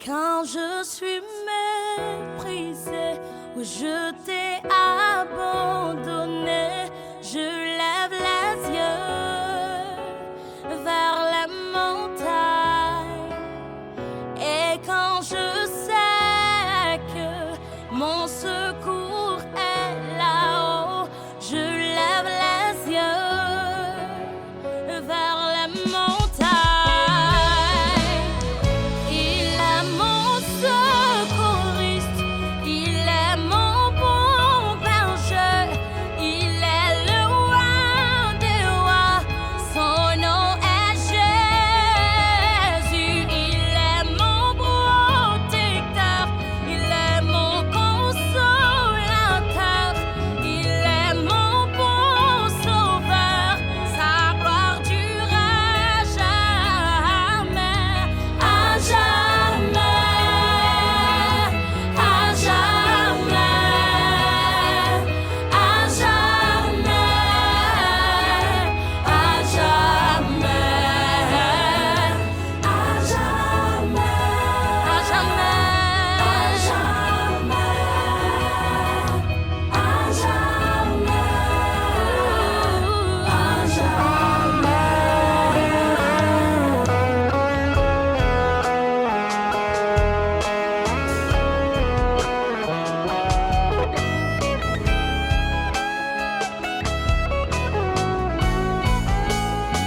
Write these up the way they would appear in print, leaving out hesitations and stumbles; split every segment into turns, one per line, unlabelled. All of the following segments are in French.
Quand je suis méprisée, où je t'ai abandonné, je lève les yeux vers la montagne. Et quand je sais que mon secours est là-haut, je lève les yeux vers la montagne. Il est mon secouriste, il est mon bon berger, il est le roi des rois, son nom est Jésus. Il est mon protecteur, il est mon consolateur, il est mon bon sauveur, sa gloire durera jamais, à jamais, à jamais, à jamais, à jamais, à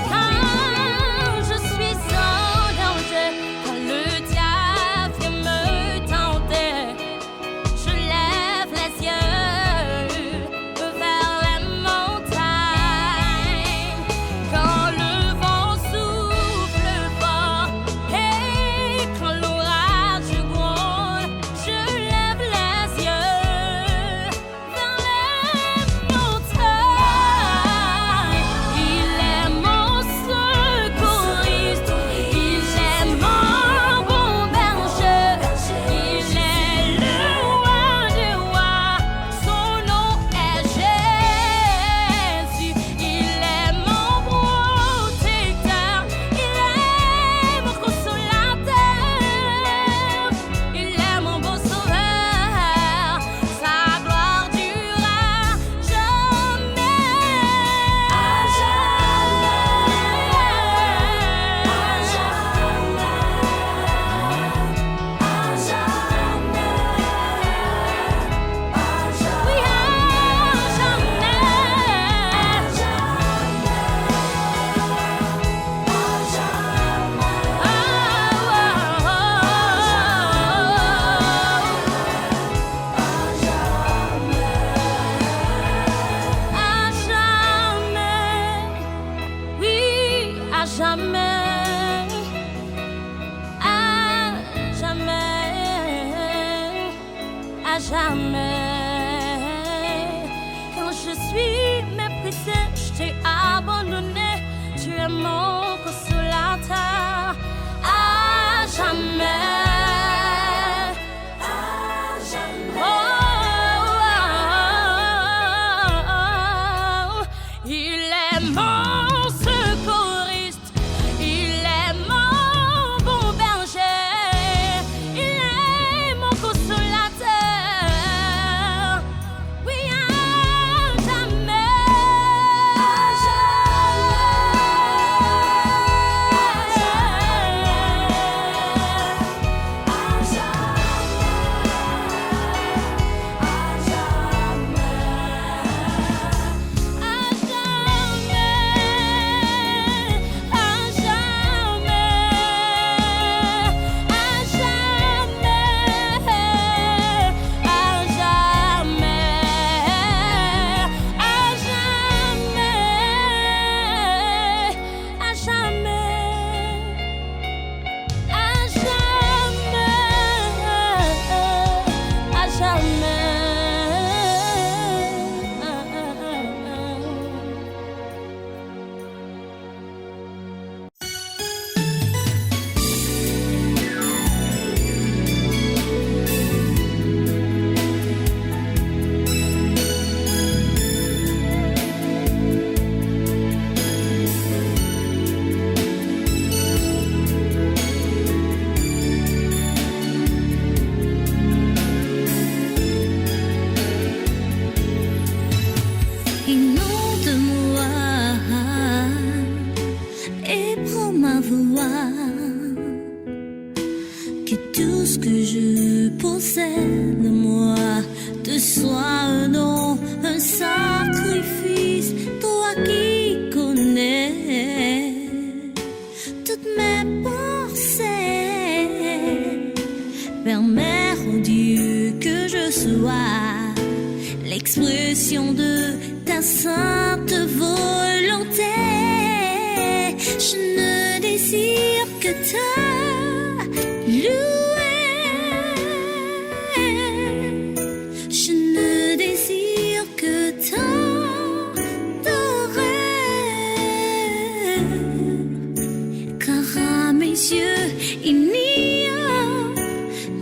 Quand je suis sans danger, quand le diable me tentait, je lève les yeux vers la montagne. Quand le vent souffle fort et quand l'orage gronde, je lève les yeux vers la montagne. Il est mon secouriste, il est mon bon berger, il est le roi des rois, son nom est Jésus. Il est mon protecteur, il est mon consolateur, il est mon beau sauveur, sa gloire durera jamais, à jamais, à jamais. Quand je suis méprisée, je t'ai abandonné, tu es mon consolateur, à jamais. Il est mon secouriste, il est mon bon berger, il est mon consolateur, oui, à jamais, à jamais, sainte volonté. Je ne désire que te louer. Je ne désire que t'adorer. Car à mes yeux, il n'y a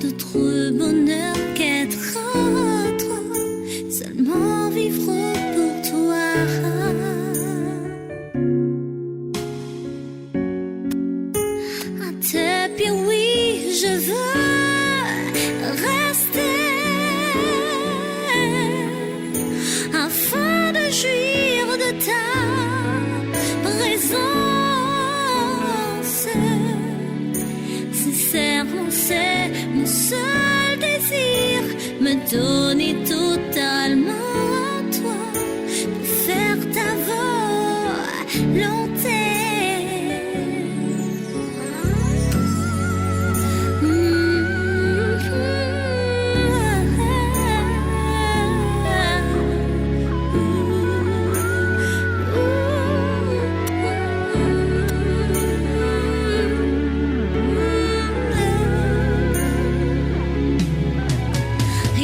d'autre bonheur qu'être autre. Seulement vivre pour toi. À tes pieds, oui, je veux rester afin de jouir de ta présence. Sincèrement, c'est mon seul désir, me donner totalement à toi pour faire ta volonté.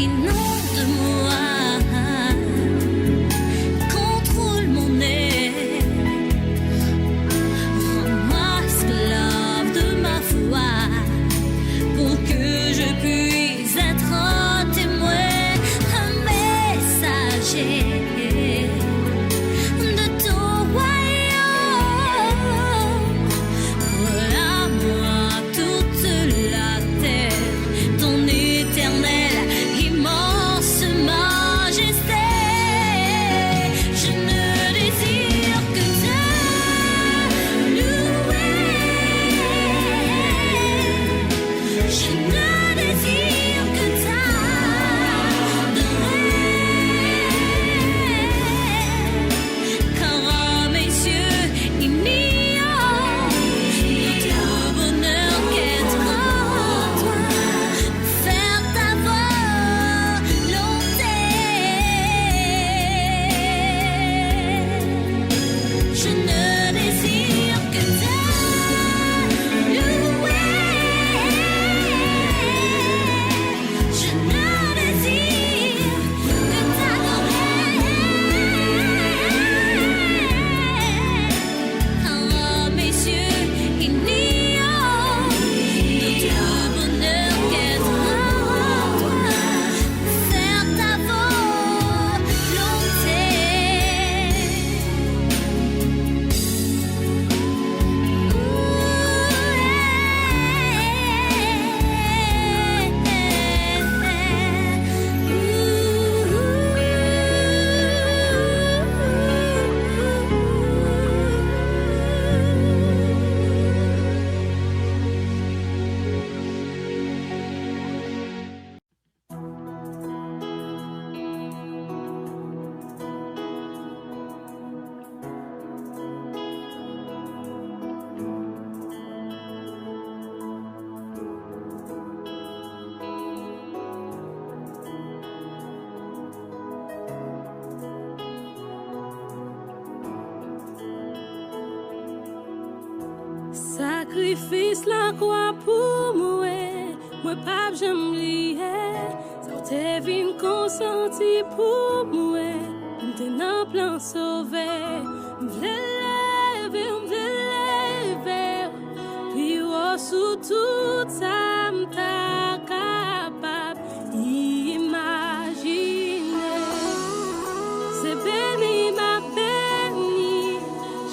Inonde-moi, contrôle mon être, rends-moi esclave de ma foi, pour que je puisse être un témoin, un messager de ton royaume. Voilà-moi toute la terre, ton éternel immense majesté. Je ne désire que te louer. Je ne désire que t'adorer. Car à mes yeux, il n'y a d'autre bonheur qu'être toi, faire ta volonté. Je ne désire que te louer. Je ne désire que t'adorer. Car à mes yeux, il n'y a d'autre bonheur qu'être toi, faire ta
Sacrifice la croix pour moi pas j'aime lier. Ça t'est venu consenti pour moi, m'te nan plan sauvé. M'vle lever, puis sous tout ça m'ta capable imaginer. C'est béni ma béni,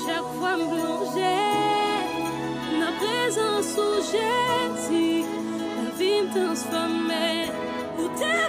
chaque fois m'plonger na présence où Jésus, la vie me transforme. Où t'es